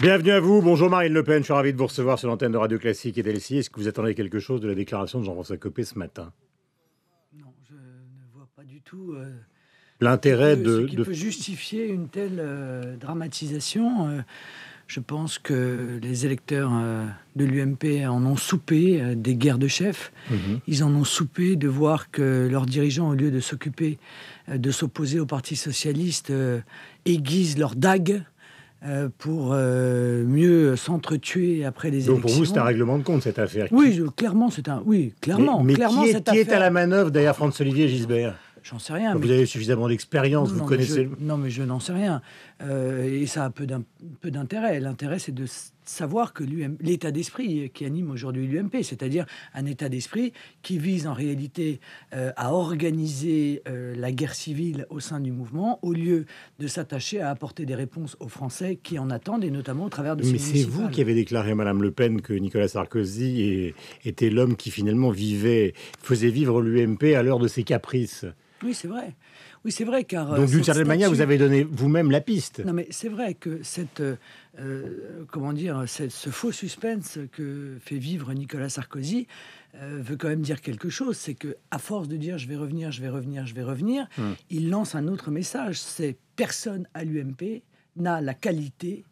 Bienvenue à vous, bonjour Marine Le Pen, je suis ravi de vous recevoir sur l'antenne de Radio Classique et d'LCI. Est-ce que vous attendez quelque chose de la déclaration de Jean-François Copé ce matin? Non, je ne vois pas du tout l'intérêt ce qui peut justifier une telle dramatisation. Je pense que les électeurs de l'UMP en ont soupé des guerres de chefs. Ils en ont soupé de voir que leurs dirigeants, au lieu de s'occuper de s'opposer au Parti socialiste, aiguisent leurs dagues pour mieux s'entretuer après les élections. Donc pour vous, c'est un règlement de compte, cette affaire? Oui, clairement, c'est un... Oui, clairement. Mais clairement, qui est à la manœuvre derrière François-Olivier Gisbert? J'en sais rien. Vous avez suffisamment d'expérience, vous connaissez... Non, mais je n'en sais rien. Et ça a peu d'intérêt. L'intérêt, c'est de savoir que l'état d'esprit qui anime aujourd'hui l'UMP, c'est-à-dire un état d'esprit qui vise en réalité à organiser la guerre civile au sein du mouvement, au lieu de s'attacher à apporter des réponses aux Français qui en attendent, et notamment au travers de ces municipales. Mais c'est vous qui avez déclaré, Madame Le Pen, que Nicolas Sarkozy était l'homme qui finalement faisait vivre l'UMP à l'heure de ses caprices. Oui, c'est vrai. Oui, c'est vrai, car... Donc, d'une certaine manière, vous avez donné vous-même la piste. Non, mais c'est vrai que ce faux suspense que fait vivre Nicolas Sarkozy veut quand même dire quelque chose. C'est que, à force de dire « je vais revenir », il lance un autre message. C'est personne à l'UMP n'a la qualité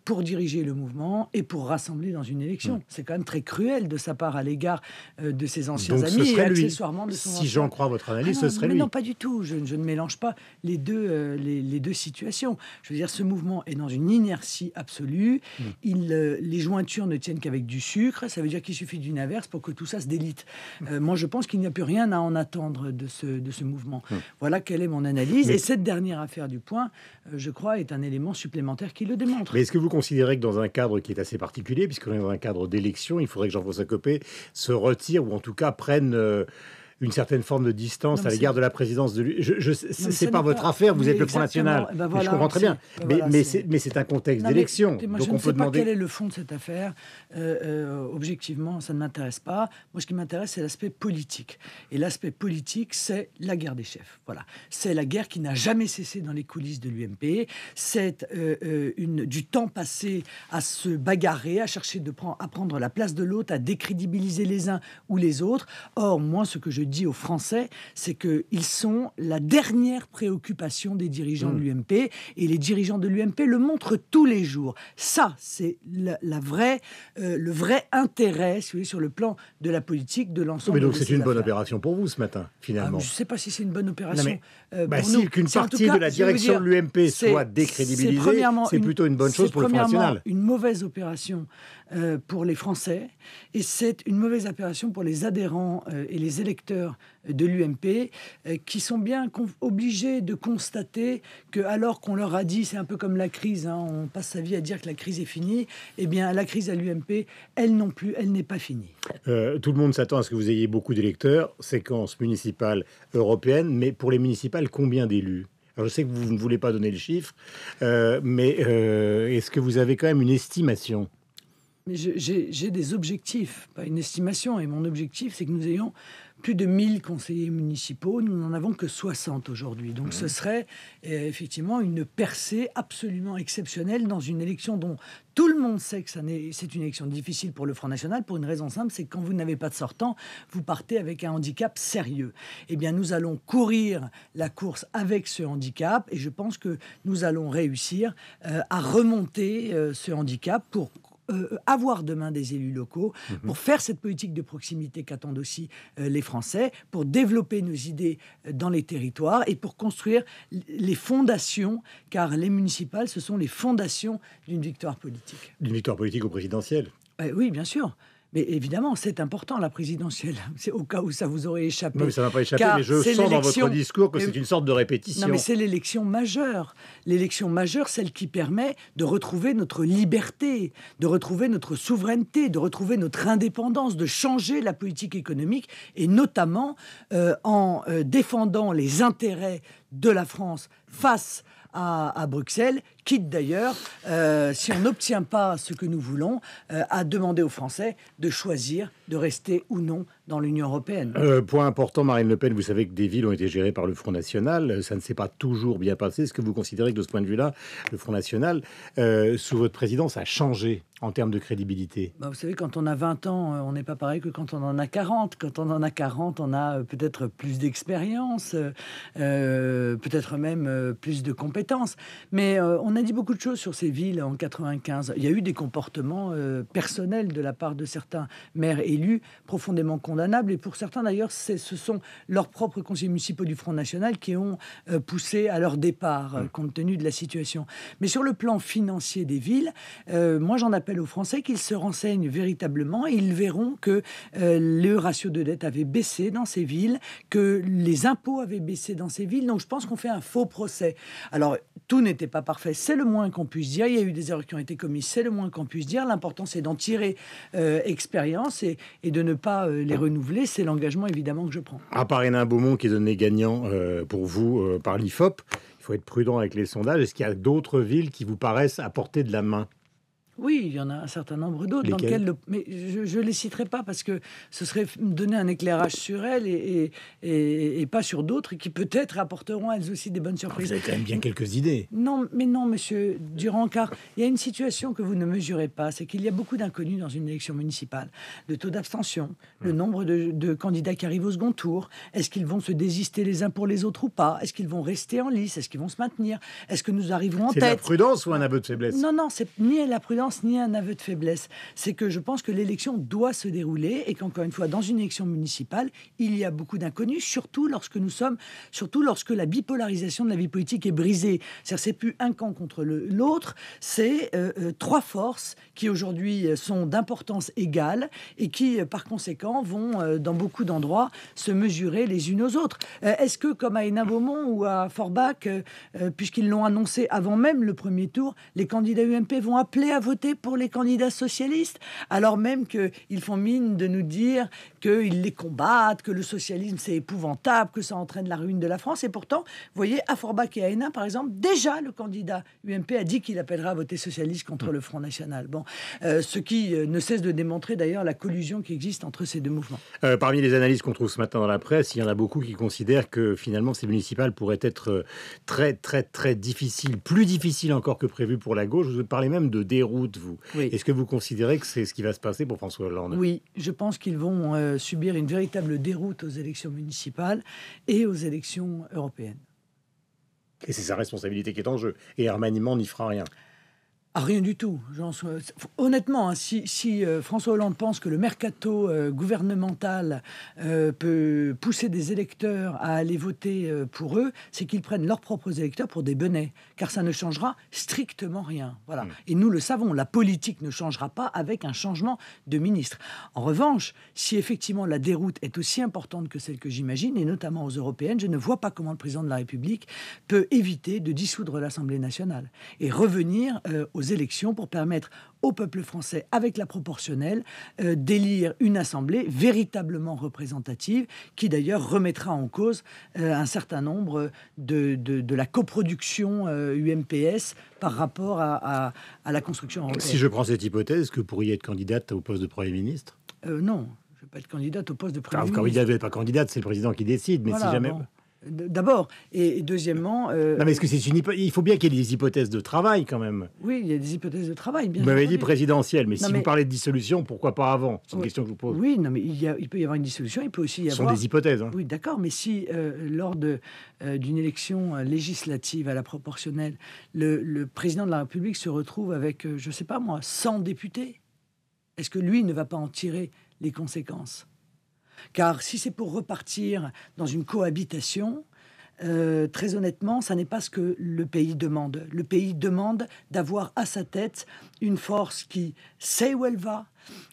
pour diriger le mouvement et pour rassembler dans une élection. C'est quand même très cruel de sa part à l'égard de ses anciens amis. Ce serait et lui. Accessoirement de son si j'en crois votre analyse, ce serait lui. Non, pas du tout. Je ne mélange pas les deux situations. Je veux dire, ce mouvement est dans une inertie absolue. Les jointures ne tiennent qu'avec du sucre. Ça veut dire qu'il suffit d'une averse pour que tout ça se délite. Moi, je pense qu'il n'y a plus rien à en attendre de ce mouvement. Voilà quelle est mon analyse. Et cette dernière affaire du point, je crois, est un élément supplémentaire qui le démontre. Mais est-ce que vous considérez que dans un cadre qui est assez particulier, puisqu'on est dans un cadre d'élection, il faudrait que Jean-François Copé se retire, ou en tout cas prenne une certaine forme de distance à l'égard de la présidence de lui? C'est pas votre affaire, vous êtes le Front National. Voilà, je comprends très bien. Mais c'est un contexte d'élection. Donc on peut demander... quel est le fond de cette affaire. Objectivement, ça ne m'intéresse pas. Moi, ce qui m'intéresse, c'est l'aspect politique. Et l'aspect politique, c'est la guerre des chefs. Voilà. C'est la guerre qui n'a jamais cessé dans les coulisses de l'UMP. C'est du temps passé à se bagarrer, à chercher à prendre la place de l'autre, à décrédibiliser les uns ou les autres. Or, moi, ce que je dis aux Français, c'est qu'ils sont la dernière préoccupation des dirigeants de l'UMP, et les dirigeants de l'UMP le montrent tous les jours. Ça, c'est le vrai intérêt, si vous voulez, sur le plan de la politique de l'ensemble. Mais donc c'est une bonne opération pour vous ce matin, finalement. Je ne sais pas si c'est une bonne opération. Si qu'une partie de la direction de l'UMP soit décrédibilisée, c'est plutôt une bonne chose pour le Front National. C'est une mauvaise opération pour les Français, et c'est une mauvaise opération pour les adhérents et les électeurs de l'UMP qui sont bien obligés de constater que, alors qu'on leur a dit, c'est un peu comme la crise, on passe sa vie à dire que la crise est finie, eh bien la crise à l'UMP, elle non plus, elle n'est pas finie. Tout le monde s'attend à ce que vous ayez beaucoup d'électeurs, séquence municipale européenne, mais pour les municipales, combien d'élus? Alors, je sais que vous ne voulez pas donner le chiffre, mais est-ce que vous avez quand même une estimation? Mais j'ai des objectifs, pas une estimation. Et mon objectif, c'est que nous ayons plus de 1000 conseillers municipaux. Nous n'en avons que 60 aujourd'hui. Donc ce serait effectivement une percée absolument exceptionnelle dans une élection dont tout le monde sait que c'est une élection difficile pour le Front National, pour une raison simple, c'est que quand vous n'avez pas de sortant, vous partez avec un handicap sérieux. Eh bien, nous allons courir la course avec ce handicap, et je pense que nous allons réussir à remonter ce handicap pour avoir demain des élus locaux, pour faire cette politique de proximité qu'attendent aussi les Français, pour développer nos idées dans les territoires et pour construire les fondations, car les municipales, ce sont les fondations d'une victoire politique. D'une victoire politique au présidentiel? Oui, bien sûr. Mais évidemment, c'est important, la présidentielle. C'est au cas où ça vous aurait échappé. Non, mais ça ne m'a pas échappé, mais je sens dans votre discours que c'est une sorte de répétition. Non, mais c'est l'élection majeure. L'élection majeure, celle qui permet de retrouver notre liberté, de retrouver notre souveraineté, de retrouver notre indépendance, de changer la politique économique, et notamment en défendant les intérêts de la France face à Bruxelles, quitte d'ailleurs, si on n'obtient pas ce que nous voulons, à demander aux Français de choisir de rester ou non dans l'Union européenne. Point important, Marine Le Pen, vous savez que des villes ont été gérées par le Front National. Ça ne s'est pas toujours bien passé. Est-ce que vous considérez que de ce point de vue-là, le Front National, sous votre présidence, a changé en termes de crédibilité? Vous savez, quand on a 20 ans, on n'est pas pareil que quand on en a 40. Quand on en a 40, on a peut-être plus d'expérience, peut-être même plus de compétences. Mais on a dit beaucoup de choses sur ces villes en 95. Il y a eu des comportements personnels de la part de certains maires élus profondément condamnables. Et pour certains, d'ailleurs, ce sont leurs propres conseillers municipaux du Front National qui ont poussé à leur départ, compte tenu de la situation. Mais sur le plan financier des villes, moi, j'en appelle aux Français qu'ils se renseignent véritablement et ils verront que le ratio de dette avait baissé dans ces villes, que les impôts avaient baissé dans ces villes. Donc, je pense qu'on fait un faux procès. Alors, tout n'était pas parfait, c'est le moins qu'on puisse dire. Il y a eu des erreurs qui ont été commises, c'est le moins qu'on puisse dire. L'important, c'est d'en tirer expérience et de ne pas les renouveler. C'est l'engagement, évidemment, que je prends. À part Hénin Beaumont, qui est donné gagnant pour vous par l'IFOP, il faut être prudent avec les sondages. Est-ce qu'il y a d'autres villes qui vous paraissent à portée de la main? Oui, il y en a un certain nombre d'autres dans lesquelles mais je ne les citerai pas parce que ce serait me donner un éclairage sur elles et pas sur d'autres qui peut-être apporteront elles aussi des bonnes surprises. Vous avez quand même bien quelques idées. Non, mais non, monsieur Durand, car il y a une situation que vous ne mesurez pas, c'est qu'il y a beaucoup d'inconnus dans une élection municipale. Le taux d'abstention, le nombre de candidats qui arrivent au second tour, est-ce qu'ils vont se désister les uns pour les autres ou pas? Est-ce qu'ils vont rester en lice? Est-ce qu'ils vont se maintenir? Est-ce que nous arriverons en tête? C'est de la prudence ou un aveu de faiblesse? Non, c'est ni la prudence ni un aveu de faiblesse. C'est que je pense que l'élection doit se dérouler et qu'encore une fois, dans une élection municipale, il y a beaucoup d'inconnus, surtout lorsque la bipolarisation de la vie politique est brisée. C'est-à-dire, c'est plus un camp contre l'autre, c'est trois forces qui aujourd'hui sont d'importance égale et qui, par conséquent, vont dans beaucoup d'endroits se mesurer les unes aux autres. Est-ce que, comme à Hénin-Beaumont ou à Forbach, puisqu'ils l'ont annoncé avant même le premier tour, les candidats UMP vont appeler à voter pour les candidats socialistes, alors même qu'ils font mine de nous dire qu'ils les combattent, que le socialisme c'est épouvantable, que ça entraîne la ruine de la France. Et pourtant, vous voyez, à Forbach et à Hénin, par exemple, déjà le candidat UMP a dit qu'il appellera à voter socialiste contre le Front National. Bon, ce qui ne cesse de démontrer d'ailleurs la collusion qui existe entre ces deux mouvements. Parmi les analyses qu'on trouve ce matin dans la presse, il y en a beaucoup qui considèrent que finalement ces municipales pourraient être très, très, très difficiles, plus difficiles encore que prévu pour la gauche. Vous parlez même de déroute, vous. Oui. Est-ce que vous considérez que c'est ce qui va se passer pour François Hollande? Oui, je pense qu'ils vont subir une véritable déroute aux élections municipales et aux élections européennes. Et c'est sa responsabilité qui est en jeu. Et un remaniement n'y fera rien. Ah, rien du tout. Honnêtement, hein, si François Hollande pense que le mercato gouvernemental peut pousser des électeurs à aller voter pour eux, c'est qu'ils prennent leurs propres électeurs pour des benets, car ça ne changera strictement rien. Voilà. Et nous le savons, la politique ne changera pas avec un changement de ministre. En revanche, si effectivement la déroute est aussi importante que celle que j'imagine, et notamment aux européennes, je ne vois pas comment le président de la République peut éviter de dissoudre l'Assemblée nationale et revenir aux élections pour permettre au peuple français, avec la proportionnelle, d'élire une assemblée véritablement représentative, qui d'ailleurs remettra en cause un certain nombre de la coproduction UMPS par rapport à la construction européenne. Si je prends cette hypothèse, est-ce que vous pourriez être candidate au poste de Premier ministre? Non, je ne vais pas être candidate au poste de Premier ministre. Quand vous n'êtes pas candidate, c'est le président qui décide, mais voilà, si jamais... Bon. D'abord, et deuxièmement... Non, mais est-ce que c'est il faut bien qu'il y ait des hypothèses de travail, quand même. Oui, il y a des hypothèses de travail, bien sûr. Vous m'avez dit présidentielle, mais si vous parlez de dissolution, pourquoi pas avant? C'est une question que je vous pose. Oui, non, mais il peut y avoir une dissolution, il peut aussi y avoir... Ce sont des hypothèses. Hein. Oui, d'accord, mais si, lors d'une élection législative à la proportionnelle, le président de la République se retrouve avec, je ne sais pas moi, 100 députés, est-ce que lui ne va pas en tirer les conséquences? Car si c'est pour repartir dans une cohabitation, très honnêtement, ça n'est pas ce que le pays demande. Le pays demande d'avoir à sa tête une force qui sait où elle va,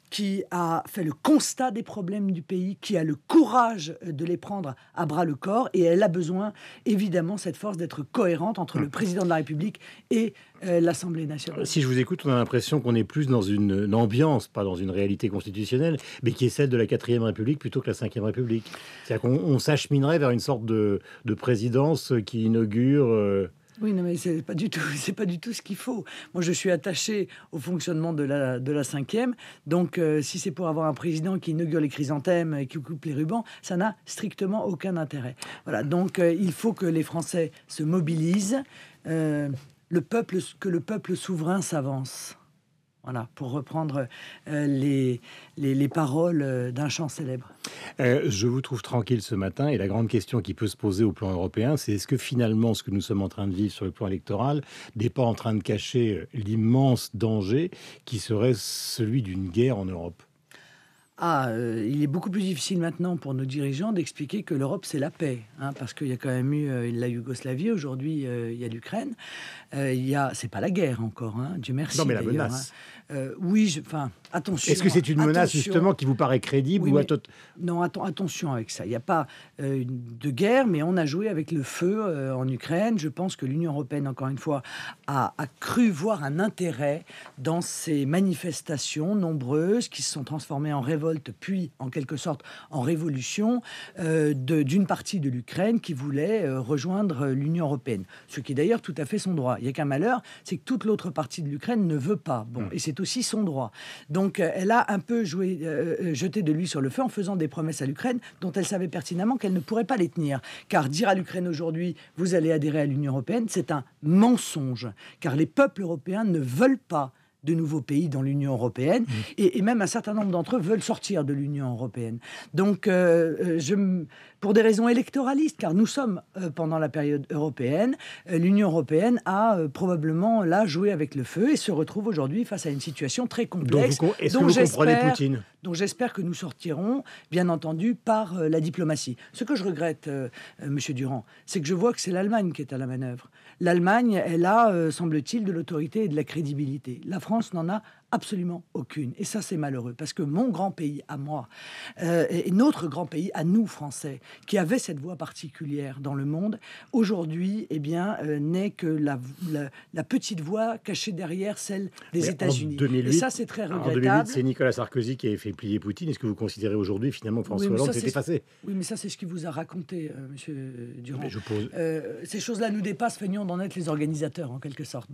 qui a fait le constat des problèmes du pays, qui a le courage de les prendre à bras-le-corps, et elle a besoin, évidemment, cette force d'être cohérente entre le président de la République et l'Assemblée nationale. Si je vous écoute, on a l'impression qu'on est plus dans une ambiance, pas dans une réalité constitutionnelle, mais qui est celle de la 4e République plutôt que la 5e République. C'est-à-dire qu'on s'acheminerait vers une sorte de présidence qui inaugure... Oui, non, mais c'est pas du tout, c'est pas du tout ce qu'il faut. Moi, je suis attaché au fonctionnement de la cinquième. Donc, si c'est pour avoir un président qui inaugure les chrysanthèmes et qui coupe les rubans, ça n'a strictement aucun intérêt. Voilà. Donc, il faut que les Français se mobilisent, que le peuple souverain s'avance. Voilà, pour reprendre les paroles d'un chant célèbre. Je vous trouve tranquille ce matin et la grande question qui peut se poser au plan européen, c'est est-ce que finalement ce que nous sommes en train de vivre sur le plan électoral n'est pas en train de cacher l'immense danger qui serait celui d'une guerre en Europe ? Il est beaucoup plus difficile maintenant pour nos dirigeants d'expliquer que l'Europe, c'est la paix. Parce qu'il y a quand même eu la Yougoslavie, aujourd'hui, il y a l'Ukraine. C'est pas la guerre encore, Dieu merci. Non, mais la menace. Oui, attention. Est-ce que c'est une menace, justement, qui vous paraît crédible oui, Non, attention avec ça. Il n'y a pas de guerre, mais on a joué avec le feu en Ukraine. Je pense que l'Union européenne, encore une fois, a cru voir un intérêt dans ces manifestations nombreuses qui se sont transformées en révolte, puis, en quelque sorte, en révolution d'une partie de l'Ukraine qui voulait rejoindre l'Union européenne. Ce qui est d'ailleurs tout à fait son droit. Il n'y a qu'un malheur, c'est que toute l'autre partie de l'Ukraine ne veut pas. Et c'est aussi son droit. Donc, elle a un peu jeté de l'huile sur le feu en faisant des promesses à l'Ukraine dont elle savait pertinemment qu'elle ne pourrait pas les tenir. Car dire à l'Ukraine aujourd'hui, vous allez adhérer à l'Union européenne, c'est un mensonge. Car les peuples européens ne veulent pas de nouveaux pays dans l'Union européenne, et même un certain nombre d'entre eux veulent sortir de l'Union européenne. Donc, pour des raisons électoralistes, car nous sommes pendant la période européenne, l'Union européenne a probablement là joué avec le feu et se retrouve aujourd'hui face à une situation très complexe. Est-ce que vous comprenez Poutine ? Donc j'espère que nous sortirons, bien entendu, par la diplomatie. Ce que je regrette, Monsieur Durand, c'est que je vois que c'est l'Allemagne qui est à la manœuvre. L'Allemagne, elle a, semble-t-il, de l'autorité et de la crédibilité. La France n'en a absolument aucune. Et ça, c'est malheureux, parce que mon grand pays à moi, et notre grand pays à nous, Français, qui avait cette voix particulière dans le monde, aujourd'hui, n'est que la petite voix cachée derrière celle des États-Unis. Et ça, c'est très regrettable. En 2008, c'est Nicolas Sarkozy qui avait fait plier Poutine. Est-ce que vous considérez aujourd'hui, finalement, que François Hollande s'est effacé ? Oui, mais ça, c'est ce qu'il vous a raconté, Monsieur Durand. Je pose... ces choses-là nous dépassent, feignons d'en être les organisateurs, en quelque sorte.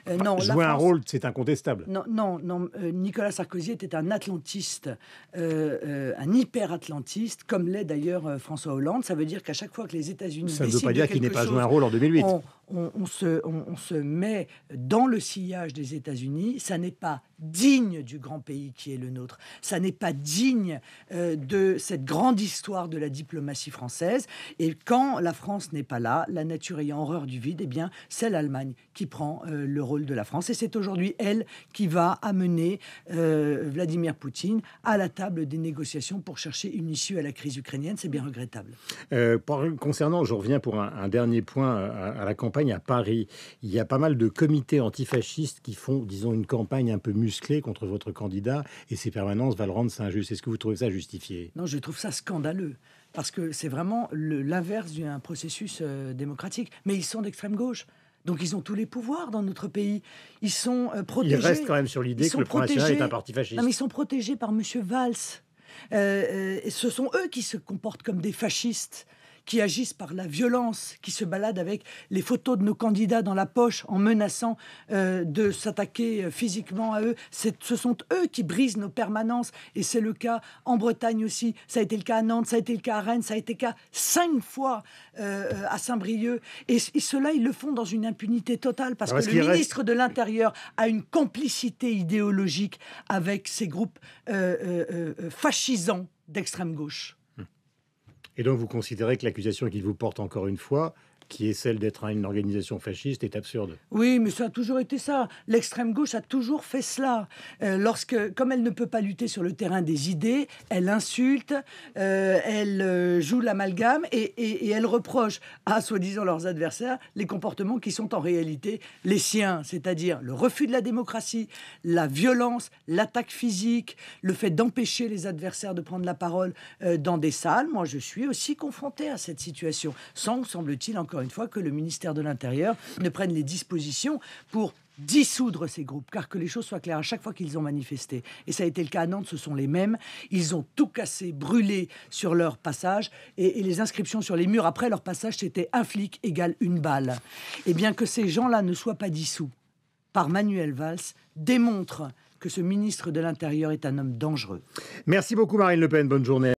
Jouer un rôle, c'est incontestable. Non, Nicolas Sarkozy était un atlantiste, un hyper-atlantiste, comme l'est d'ailleurs François Hollande. Ça veut dire qu'à chaque fois que les États-Unis ça ne veut pas dire qu'il n'ait pas joué un rôle en 2008. On se met dans le sillage des États-Unis. Ça n'est pas digne du grand pays qui est le nôtre. Ça n'est pas digne de cette grande histoire de la diplomatie française. Et quand la France n'est pas là, la nature ayant horreur du vide, c'est l'Allemagne qui prend le rôle de la France. Et c'est aujourd'hui elle qui va amener Vladimir Poutine à la table des négociations pour chercher une issue à la crise ukrainienne. C'est bien regrettable. Concernant, je reviens pour un dernier point à la campagne à Paris. Il y a pas mal de comités antifascistes qui font, disons, une campagne un peu musclée contre votre candidat et ces permanences va le rendre ça injuste. Est-ce que vous trouvez ça justifié ? Non, je trouve ça scandaleux. Parce que c'est vraiment l'inverse d'un processus démocratique. Mais ils sont d'extrême gauche. Donc ils ont tous les pouvoirs dans notre pays. Ils sont protégés. Ils restent quand même sur l'idée que le Front National est un parti fasciste. Non, mais ils sont protégés par M. Valls. Ce sont eux qui se comportent comme des fascistes, qui agissent par la violence, qui se baladent avec les photos de nos candidats dans la poche en menaçant de s'attaquer physiquement à eux. Ce sont eux qui brisent nos permanences. Et c'est le cas en Bretagne aussi. Ça a été le cas à Nantes, ça a été le cas à Rennes, ça a été le cas 5 fois à Saint-Brieuc. Et ceux-là, ils le font dans une impunité totale parce que le ministre de l'Intérieur a une complicité idéologique avec ces groupes fascisants d'extrême gauche. Et donc, vous considérez que l'accusation qu'il vous porte encore une fois, qui est celle d'être une organisation fasciste, est absurde. Oui, mais ça a toujours été ça. L'extrême gauche a toujours fait cela. Comme elle ne peut pas lutter sur le terrain des idées, elle insulte, elle joue l'amalgame et elle reproche à, soi-disant, leurs adversaires les comportements qui sont en réalité les siens, c'est-à-dire le refus de la démocratie, la violence, l'attaque physique, le fait d'empêcher les adversaires de prendre la parole dans des salles. Moi, je suis aussi confronté à cette situation, sans, semble-t-il, encore encore une fois, que le ministère de l'Intérieur ne prenne les dispositions pour dissoudre ces groupes, car que les choses soient claires, à chaque fois qu'ils ont manifesté, et ça a été le cas à Nantes, ce sont les mêmes, ils ont tout cassé, brûlé sur leur passage, et les inscriptions sur les murs après leur passage, c'était un flic égale une balle. Et bien que ces gens-là ne soient pas dissous par Manuel Valls, démontre que ce ministre de l'Intérieur est un homme dangereux. Merci beaucoup Marine Le Pen, bonne journée.